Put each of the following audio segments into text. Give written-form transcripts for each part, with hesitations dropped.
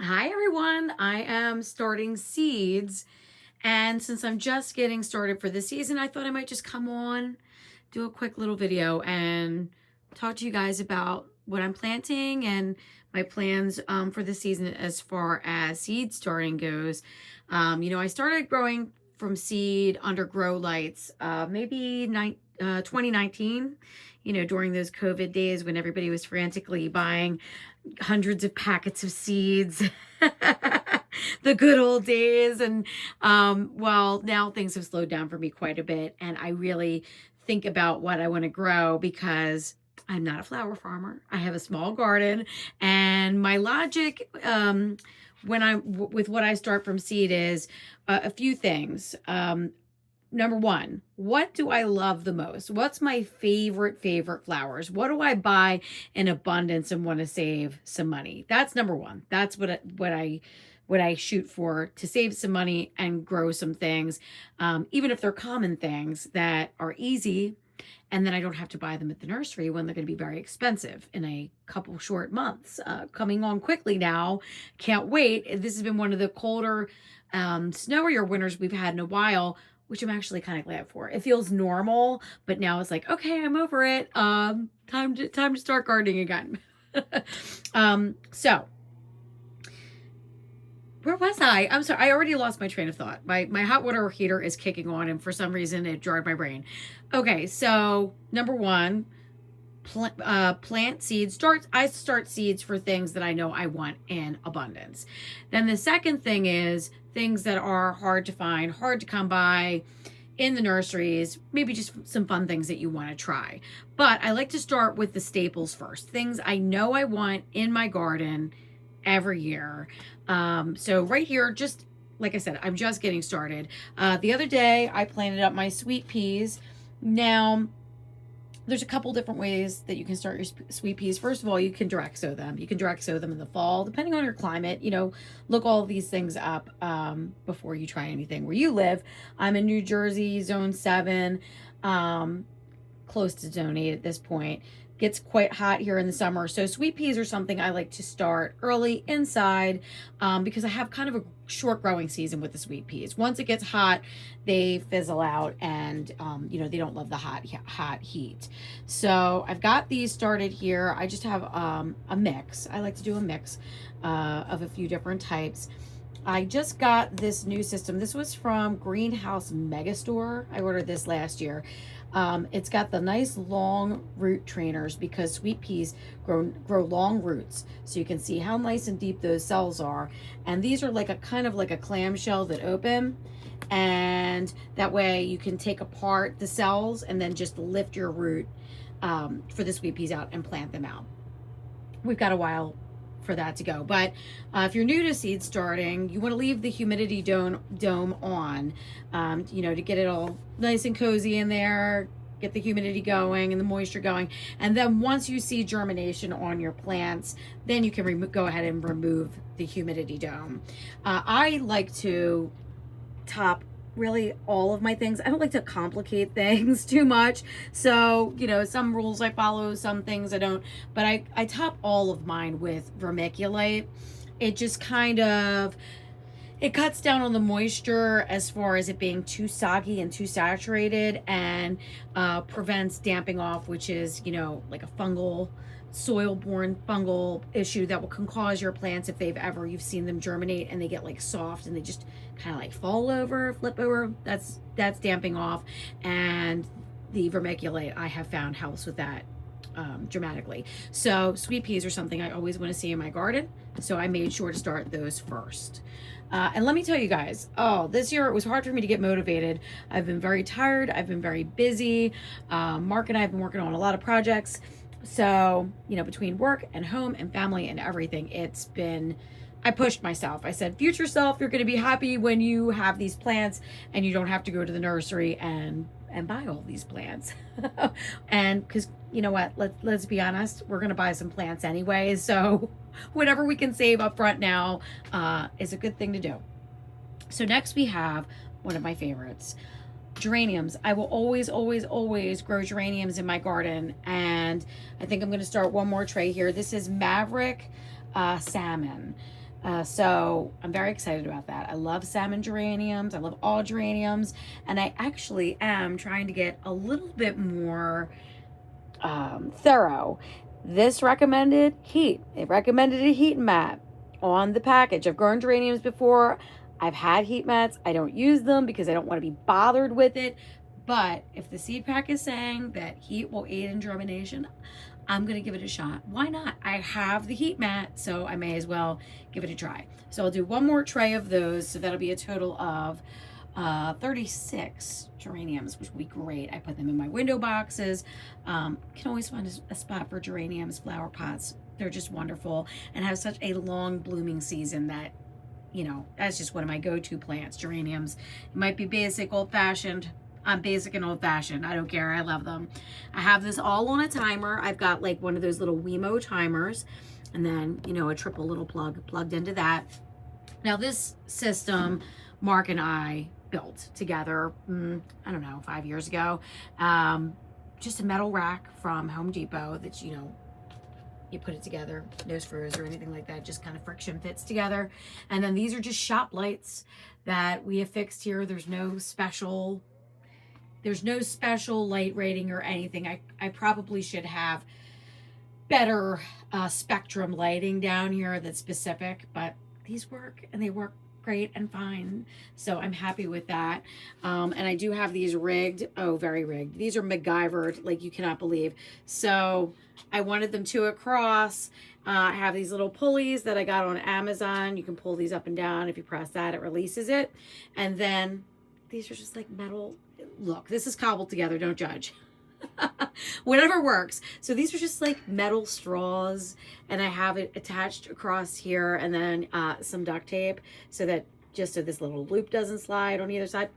Hi everyone, I am starting seeds, and since I'm just getting started for the season, I thought I might just come on, do a quick little video and talk to you guys about what I'm planting and my plans for the season as far as seed starting goes. I started growing from seed under grow lights maybe 2019, during those COVID days when everybody was frantically buying hundreds of packets of seeds. The good old days. And well, now things have slowed down for me quite a bit, and I really think about what I want to grow because I'm not a flower farmer. I have a small garden, and my logic with what I start from seed is a few things. Number one, what do I love the most? What's my favorite flowers? What do I buy in abundance and want to save some money? That's number one. That's what I shoot for, to save some money and grow some things, even if they're common things that are easy, and then I don't have to buy them at the nursery when they're going to be very expensive in a couple short months. Coming on quickly now, can't wait. This has been one of the colder, snowier winters we've had in a while, which I'm actually kind of glad for. It feels normal, but now it's like, okay, I'm over it. Time to start gardening again. So where was I? I'm sorry. I already lost my train of thought. My hot water heater is kicking on, and for some reason it jarred my brain. Okay, so number one, plant seeds. I start seeds for things that I know I want in abundance. Then the second thing is things that are hard to find, hard to come by in the nurseries, maybe just some fun things that you want to try. But I like to start with the staples first, things I know I want in my garden every year. So right here, just like I said, I'm just getting started. The other day I planted up my sweet peas. Now, there's a couple different ways that you can start your sweet peas. First of all, you can direct sow them. You can direct sow them in the fall, depending on your climate. Look all of these things up before you try anything where you live. I'm in New Jersey, Zone 7, close to Zone 8 at this point. Gets quite hot here in the summer. So sweet peas are something I like to start early inside, because I have kind of a short growing season with the sweet peas. Once it gets hot, they fizzle out, and they don't love the hot heat. So I've got these started here. I just have a mix. I like to do a mix of a few different types. I just got this new system. This was from Greenhouse Megastore. I ordered this last year. It's got the nice long root trainers because sweet peas grow long roots. So you can see how nice and deep those cells are. And these are like a kind of like a clamshell that open. And that way you can take apart the cells and then just lift your root for the sweet peas out and plant them out. We've got a while for that to go. But if you're new to seed starting, you want to leave the humidity dome on, to get it all nice and cozy in there, get the humidity going and the moisture going. And then once you see germination on your plants, then you can go ahead and remove the humidity dome. I like to top really all of my things. I don't like to complicate things too much. So, some rules I follow, some things I don't, but I top all of mine with vermiculite. It just it cuts down on the moisture as far as it being too soggy and too saturated, and prevents damping off, which is, like a soil-borne fungal issue that can cause your plants, if you've seen them germinate and they get like soft and they just kind of like flip over. That's damping off, and the vermiculite I have found helps with that dramatically. So sweet peas are something I always want to see in my garden, so I made sure to start those first. And let me tell you guys, this year it was hard for me to get motivated. I've been very tired. I've been very busy. Mark and I have been working on a lot of projects. So, between work and home and family and everything, I pushed myself. I said, future self, you're going to be happy when you have these plants and you don't have to go to the nursery and buy all these plants. And because, you know what, let's be honest, we're going to buy some plants anyway. So whatever we can save up front now is a good thing to do. So next we have one of my favorites, geraniums. I will always grow geraniums in my garden, and I think I'm going to start one more tray here. This is Maverick Salmon. So I'm very excited about that. I love salmon geraniums. I love all geraniums. And I actually am trying to get a little bit more thorough. This recommended heat. It recommended a heat mat on the package. I've grown geraniums before. I've had heat mats. I don't use them because I don't want to be bothered with it. But if the seed pack is saying that heat will aid in germination, I'm going to give it a shot. Why not? I have the heat mat, so I may as well give it a try. So I'll do one more tray of those. So that'll be a total of 36 geraniums, which will be great. I put them in my window boxes. Can always find a spot for geraniums, flower pots. They're just wonderful and have such a long blooming season that, you know, that's just one of my go-to plants, geraniums. It might be basic, old-fashioned. I'm basic and old-fashioned. I don't care. I love them. I have this all on a timer. I've got like one of those little Wemo timers and then, you know, a triple little plug plugged into that. Now this system, Mark and I built together, I don't know, 5 years ago. Just a metal rack from Home Depot that, you know, you put it together, no screws or anything like that, just kind of friction fits together. And then these are just shop lights that we have fixed here. There's no special light rating or anything. I probably should have better spectrum lighting down here that's specific, but these work and they work great and fine. So I'm happy with that. And I do have these rigged. Oh, very rigged. These are MacGyvered, like you cannot believe. So I wanted them two across. I have these little pulleys that I got on Amazon. You can pull these up and down. If you press that, it releases it. And then these are just like metal. Look, this is cobbled together. Don't judge. Whatever works. So these are just like metal straws, and I have it attached across here, and then some duct tape so that just so this little loop doesn't slide on either side.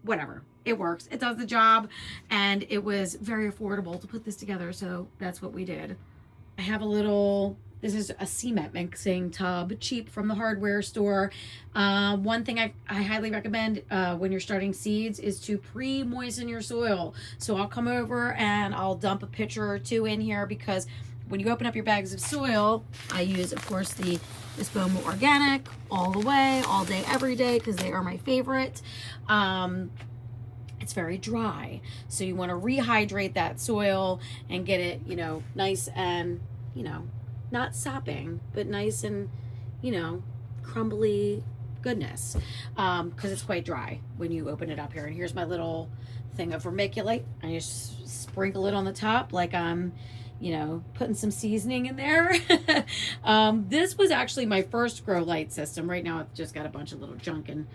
Whatever, it works, it does the job, and it was very affordable to put this together, so that's what we did. I have a little, this is a cement mixing tub, cheap from the hardware store. One thing I highly recommend when you're starting seeds is to pre-moisten your soil. So I'll come over and I'll dump a pitcher or two in here, because when you open up your bags of soil, I use, of course, the Espoma organic all the way, all day, every day, because they are my favorite. It's very dry, so you want to rehydrate that soil and get it, you know, nice and, you know, not sopping, but nice and, you know, crumbly goodness, because it's quite dry when you open it up here. And here's my little thing of vermiculite. I just sprinkle it on the top like I'm, you know, putting some seasoning in there. This was actually my first grow light system. Right now I've just got a bunch of little junk and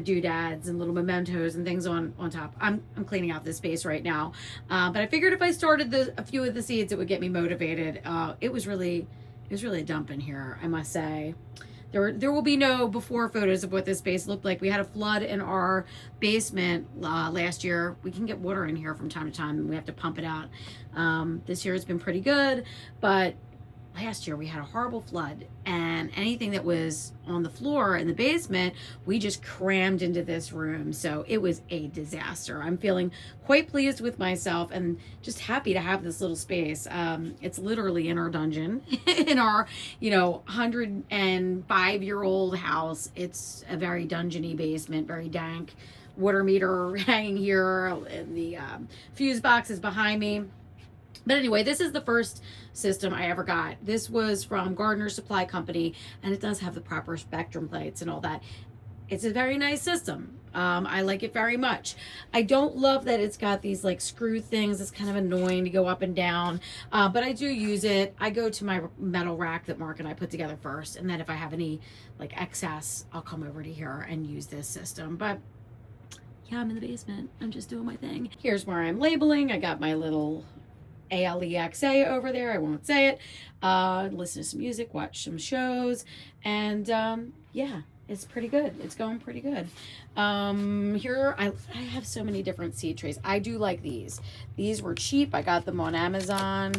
doodads and little mementos and things on top. I'm cleaning out this space right now. But I figured if I started a few of the seeds, it would get me motivated. It was really a dump in here, I must say. There will be no before photos of what this space looked like. We had a flood in our basement last year. We can get water in here from time to time, and we have to pump it out. This year it's been pretty good, but last year we had a horrible flood, and anything that was on the floor in the basement, we just crammed into this room. So it was a disaster. I'm feeling quite pleased with myself and just happy to have this little space. It's literally in our dungeon, in our, you know, 105-year-old house. It's a very dungeony basement, very dank. Water meter hanging here, and the fuse box is behind me. But anyway, this is the first system I ever got. This was from Gardener Supply Company, and it does have the proper spectrum lights and all that. It's a very nice system. I like it very much. I don't love that it's got these like screw things. It's kind of annoying to go up and down, but I do use it. I go to my metal rack that Mark and I put together first, and then if I have any like excess, I'll come over to here and use this system. But yeah, I'm in the basement. I'm just doing my thing. Here's where I'm labeling. I got my little ALEXA over there. I won't say it. Listen to some music, watch some shows, and yeah, it's pretty good. It's going pretty good. Here I have so many different seed trays. I do like these. These were cheap. I got them on Amazon.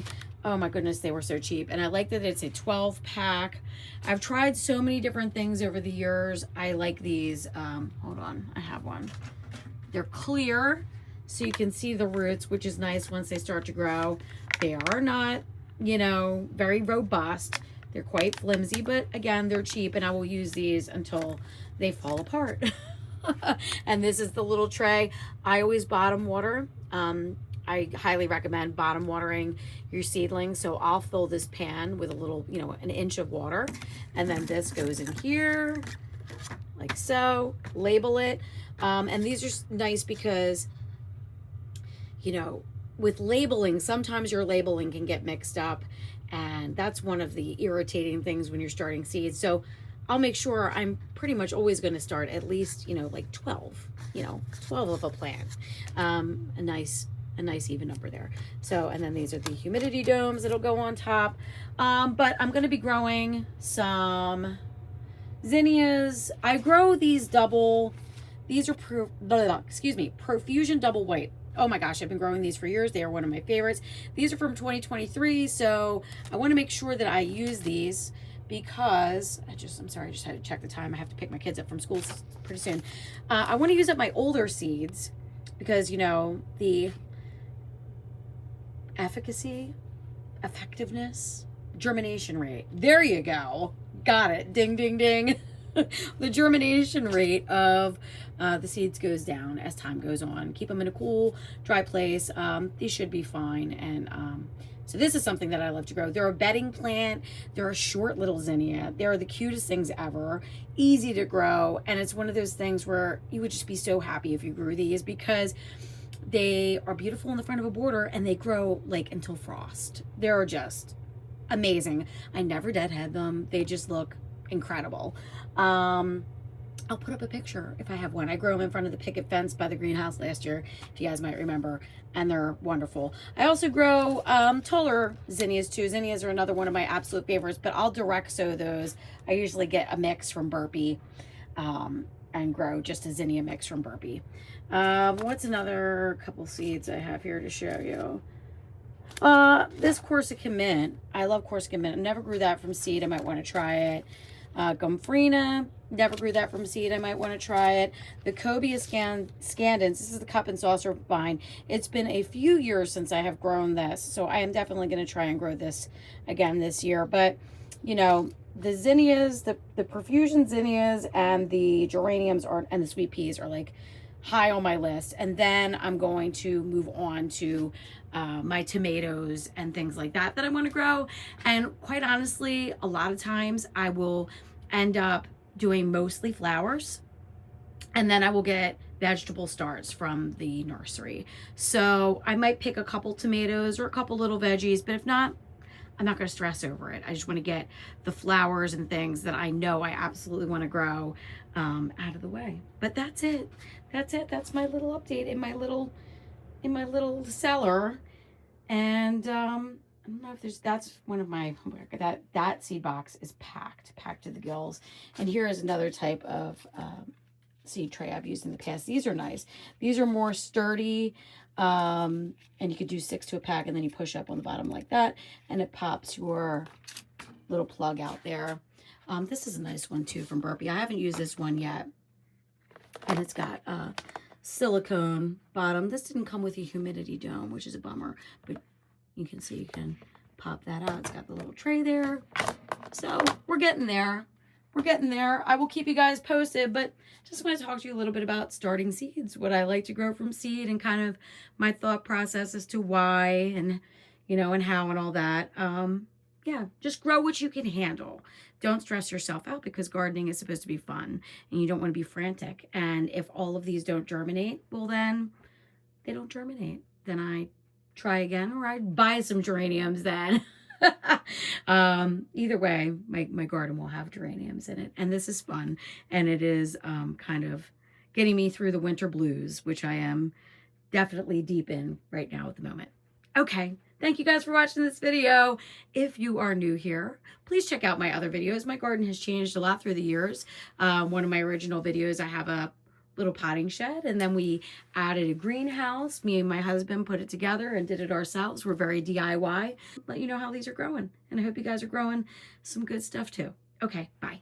Oh my goodness, they were so cheap. And I like that it's a 12-pack. I've tried so many different things over the years. I like these. Hold on, I have one. They're clear, so you can see the roots, which is nice once they start to grow. They are not, you know, very robust, They're quite flimsy, but again, they're cheap, and I will use these until they fall apart. And this is the little tray. I always bottom water. I highly recommend bottom watering your seedlings. So I'll fill this pan with a little, you know, an inch of water, and then this goes in here like so. Label it. And these are nice because, you know, with labeling, sometimes your labeling can get mixed up, and that's one of the irritating things when you're starting seeds. So I'll make sure I'm pretty much always going to start at least, you know, like 12, you know, 12 of a plant. A nice even number there. So, and then these are the humidity domes that'll go on top. But I'm going to be growing some zinnias. I grow these these are Profusion Double White. Oh my gosh, I've been growing these for years. They are one of my favorites. These are from 2023, so I want to make sure that I use these because I'm sorry, I just had to check the time. I have to pick my kids up from school pretty soon. I want to use up my older seeds because, you know, the effectiveness, germination rate. There you go. Got it. Ding, ding, ding. The germination rate of the seeds goes down as time goes on. Keep them in a cool, dry place. These should be fine. And so this is something that I love to grow. They're a bedding plant. They're a short little zinnia. They're the cutest things ever. Easy to grow. And it's one of those things where you would just be so happy if you grew these because they are beautiful in the front of a border and they grow like until frost. They're just amazing. I never deadhead them. They just look incredible. I'll put up a picture if I have one. I grew them in front of the picket fence by the greenhouse last year, if you guys might remember, and they're wonderful. I also grow taller zinnias too. Zinnias are another one of my absolute favorites, but I'll direct sow those. I usually get a mix from Burpee and grow just a zinnia mix from Burpee. What's another couple seeds I have here to show you? This Corsican mint. I love Corsican mint. I never grew that from seed. I might want to try it. Gomphrena, never grew that from seed. I might want to try it. The Cobia scandens, this is the cup and saucer vine. It's been a few years since I have grown this, so I am definitely going to try and grow this again this year. But, you know, the zinnias, the profusion zinnias and the geraniums and the sweet peas are like high on my list. And then I'm going to move on to my tomatoes and things like that I want to grow. And quite honestly, a lot of times I will end up doing mostly flowers, and then I will get vegetable starts from the nursery. So I might pick a couple tomatoes or a couple little veggies, but if not, I'm not going to stress over it. I just want to get the flowers and things that I know I absolutely want to grow out of the way. But that's it. That's my little update in my little cellar. And I don't know if that's one of my, that seed box is packed to the gills. And here is another type of seed tray I've used in the past. These are nice. These are more sturdy. And you could do 6 to a pack, and then you push up on the bottom like that, and it pops your little plug out there. This is a nice one too from Burpee. I haven't used this one yet, and it's got a silicone bottom. This didn't come with a humidity dome, which is a bummer, but you can see you can pop that out. It's got the little tray there. So we're getting there. We're getting there. I will keep you guys posted, but just want to talk to you a little bit about starting seeds, what I like to grow from seed, and kind of my thought process as to why and, you know, and how and all that. Yeah, just grow what you can handle. Don't stress yourself out, because gardening is supposed to be fun and you don't want to be frantic. And if all of these don't germinate, well, then they don't germinate. Then I try again, or I buy some geraniums then. Either way, my garden will have geraniums in it, and this is fun, and it is kind of getting me through the winter blues, which I am definitely deep in right now at the moment. Okay, thank you guys for watching this video. If you are new here, please check out my other videos. My garden has changed a lot through the years. One of my original videos, I have a little potting shed, and then we added a greenhouse. Me and my husband put it together and did it ourselves. We're very DIY. Let you know how these are growing, and I hope you guys are growing some good stuff too. Okay, bye.